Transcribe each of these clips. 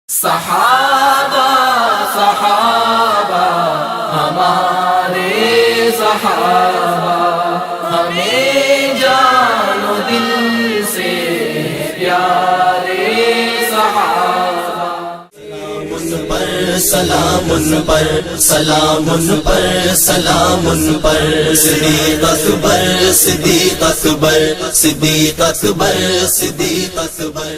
صحابہ صحابہ ہمارے صحابہ ہمیں جان و دل سے پیارے صحابہ. سلام ان پر سلام ان پر سلام ان پر صدیق اکبر صدیق اکبر صدیق اکبر صدیق اکبر.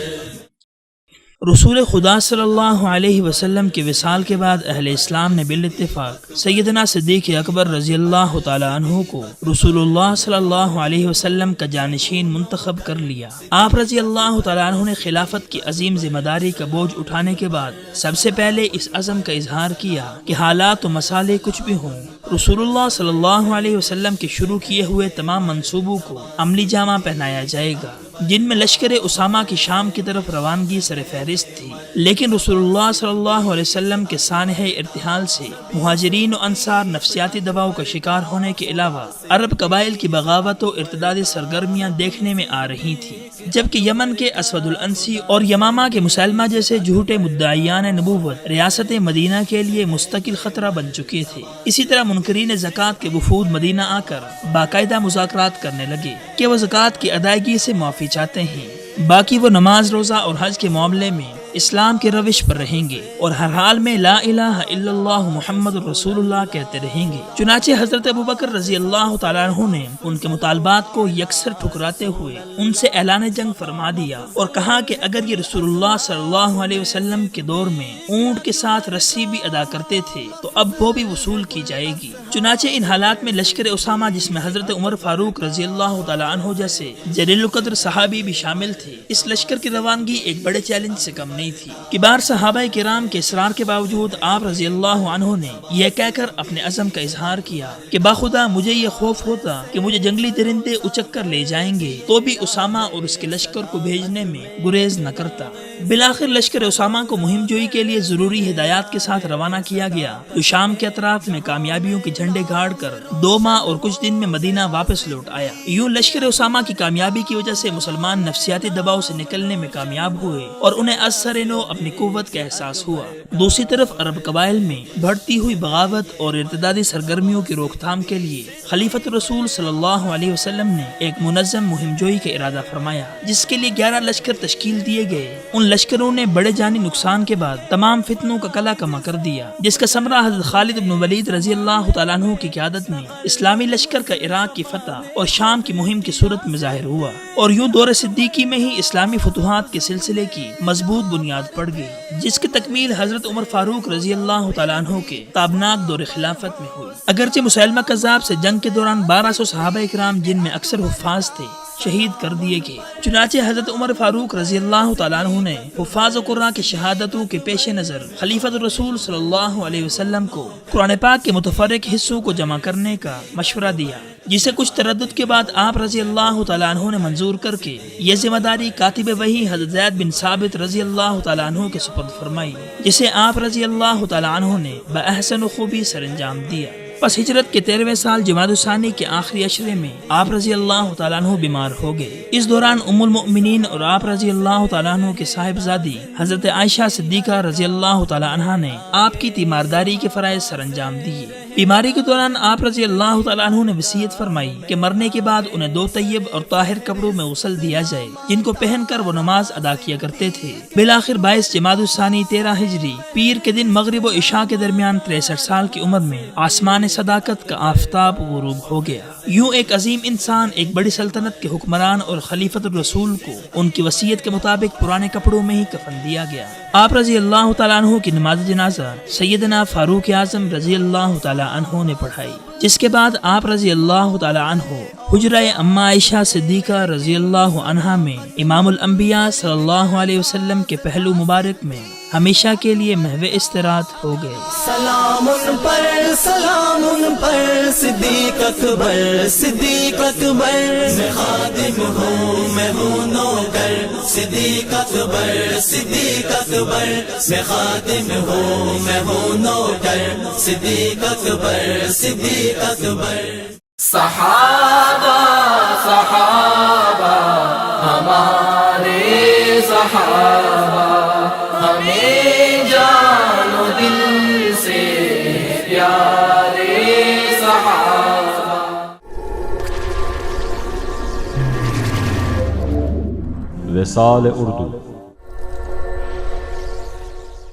رسول خدا صلی اللہ علیہ وسلم کے وصال کے بعد اہل اسلام نے بالاتفاق سیدنا صدیق اکبر رضی اللہ تعالیٰ عنہ کو رسول اللہ صلی اللہ علیہ وسلم کا جانشین منتخب کر لیا. آپ رضی اللہ تعالیٰ عنہ نے خلافت کی عظیم ذمہ داری کا بوجھ اٹھانے کے بعد سب سے پہلے اس عزم کا اظہار کیا کہ حالات و مسائل کچھ بھی ہوں، رسول اللہ صلی اللہ علیہ وسلم کے شروع کیے ہوئے تمام منصوبوں کو عملی جامہ پہنایا جائے گا، جن میں لشکر اسامہ کی شام کی طرف روانگی سر فہرست تھی. لیکن رسول اللہ صلی اللہ علیہ وسلم کے سانحہ ارتحال سے مہاجرین و انصار نفسیاتی دباؤ کا شکار ہونے کے علاوہ عرب قبائل کی بغاوت و ارتدادی سرگرمیاں دیکھنے میں آ رہی تھیں، جبکہ یمن کے اسود الانسی اور یمامہ کے مسلمہ جیسے جھوٹے مدعیان نبوت ریاست مدینہ کے لیے مستقل خطرہ بن چکے تھے. اسی طرح منکرین زکوٰۃ کے وفود مدینہ آ کر باقاعدہ مذاکرات کرنے لگے کہ وہ زکوٰۃ کی ادائیگی سے معافی چاہتے ہیں، باقی وہ نماز روزہ اور حج کے معاملے میں اسلام کے روش پر رہیں گے اور ہر حال میں لا الہ الا اللہ محمد رسول اللہ کہتے رہیں گے. چنانچہ حضرت ابوبکر رضی اللہ تعالیٰ عنہ نے ان کے مطالبات کو یکسر ٹھکراتے ہوئے ان سے اعلان جنگ فرما دیا اور کہا کہ اگر یہ رسول اللہ صلی اللہ علیہ وسلم کے دور میں اونٹ کے ساتھ رسی بھی ادا کرتے تھے تو اب وہ بھی وصول کی جائے گی. چنانچہ ان حالات میں لشکر اسامہ، جس میں حضرت عمر فاروق رضی اللہ تعالیٰ عنہ جیسے جلیل القدر صحابی بھی شامل تھے، اس لشکر کی روانگی ایک بڑے چیلنج سے کم نہیں تھی. کبار صحابہ کرام کے اصرار کے باوجود آپ رضی اللہ عنہ نے یہ کہہ کر اپنے عزم کا اظہار کیا کہ باخدا مجھے یہ خوف ہوتا کہ مجھے جنگلی درندے اچک کر لے جائیں گے تو بھی اسامہ اور اس کے لشکر کو بھیجنے میں گریز نہ کرتا. بالآخر لشکر اسامہ کو مہم جوئی کے لیے ضروری ہدایات کے ساتھ روانہ کیا گیا، جو شام کے اطراف میں کامیابیوں کے جھنڈے گاڑ کر 2 ماہ اور کچھ دن میں مدینہ واپس لوٹ آیا. یوں لشکر اسامہ کی کامیابی کی وجہ سے مسلمان نفسیاتی دباؤ سے نکلنے میں کامیاب ہوئے اور انہیں از سر نو اپنی قوت کا احساس ہوا. دوسری طرف عرب قبائل میں بڑھتی ہوئی بغاوت اور ارتدادی سرگرمیوں کی روک تھام کے لیے خلیفۃ الرسول صلی اللہ علیہ وسلم نے ایک منظم مہم جوئی کا ارادہ فرمایا، جس کے لیے 11 لشکر تشکیل دیے گئے. ان لشکروں نے بڑے جانی نقصان کے بعد تمام فتنوں کا کلا کما کر دیا، جس کا ثمرہ حضرت خالد بن ولید رضی اللہ تعالیٰ عنہ کی قیادت میں اسلامی لشکر کا عراق کی فتح اور شام کی مہم کی صورت میں ظاہر ہوا. اور یوں دور صدیقی میں ہی اسلامی فتوحات کے سلسلے کی مضبوط بنیاد پڑ گئی، جس کی تکمیل حضرت عمر فاروق رضی اللہ تعالیٰ عنہ کے تابناک دور خلافت میں ہوئی. اگرچہ مسیلمہ کذاب سے جنگ کے دوران 1200 صحابہ کرام، جن میں اکثر حفاظ تھے، شہید کر دیے گئے. چنانچہ حضرت عمر فاروق رضی اللہ تعالیٰ عنہ نے حفاظ و قراء کی شہادتوں کے پیش نظر خلیفۃ الرسول صلی اللہ علیہ وسلم کو قرآن پاک کے متفرق حصوں کو جمع کرنے کا مشورہ دیا، جسے کچھ تردد کے بعد آپ رضی اللہ تعالیٰ عنہ نے منظور کر کے یہ ذمہ داری کاتب وحی حضرت زید بن ثابت رضی اللہ تعالیٰ عنہ کے سپرد فرمائی، جسے آپ رضی اللہ تعالیٰ عنہ نے بأحسن خوبی سر انجام دیا. پس ہجرت کے 13ویں سال جمادی الثانی کے آخری عشرے میں آپ رضی اللہ تعالیٰ عنہ بیمار ہو گئے. اس دوران ام المؤمنین اور آپ رضی اللہ تعالیٰ عنہ کے صاحبزادی حضرت عائشہ صدیقہ رضی اللہ تعالیٰ عنہ نے آپ کی تیمارداری کے فرائض سر انجام دیے. بیماری کے دوران آپ رضی اللہ تعالیٰ عنہ نے وصیت فرمائی کہ مرنے کے بعد انہیں 2 طیب اور طاہر کپڑوں میں غسل دیا جائے، جن کو پہن کر وہ نماز ادا کیا کرتے تھے. بالآخر 22 جمادی الثانی 13 ہجری پیر کے دن مغرب و عشاء کے درمیان 63 سال کی عمر میں آسمان صداقت کا آفتاب غروب ہو گیا. یوں ایک عظیم انسان، ایک بڑی سلطنت کے حکمران اور خلیفۃ الرسول کو ان کی وصیت کے مطابق پرانے کپڑوں میں ہی کفن دیا گیا. آپ رضی اللہ تعالیٰ عنہ کی نماز جنازہ سیدنا فاروق اعظم رضی اللہ تعالیٰ عنہ نے پڑھائی، جس کے بعد آپ رضی اللہ تعالیٰ عنہ حجرہ اما عائشہ صدیقہ رضی اللہ عنہا میں امام الانبیاء صلی اللہ علیہ وسلم کے پہلو مبارک میں ہمیشہ کے لیے محو استراحت ہو گئے. سلام ان پر صدیق اکبر صدیق اکبر، میں خادم ہوں میں ہوں نوکر صدیق اکبر صدیق اکبر، میں خادم ہوں میں ہوں نوکر صدیق اکبر صدیق اکبر. صحابہ صحابہ ہمارے صحابہ ہمیں جان و دل سے پیارے صحابہ. وصال اردو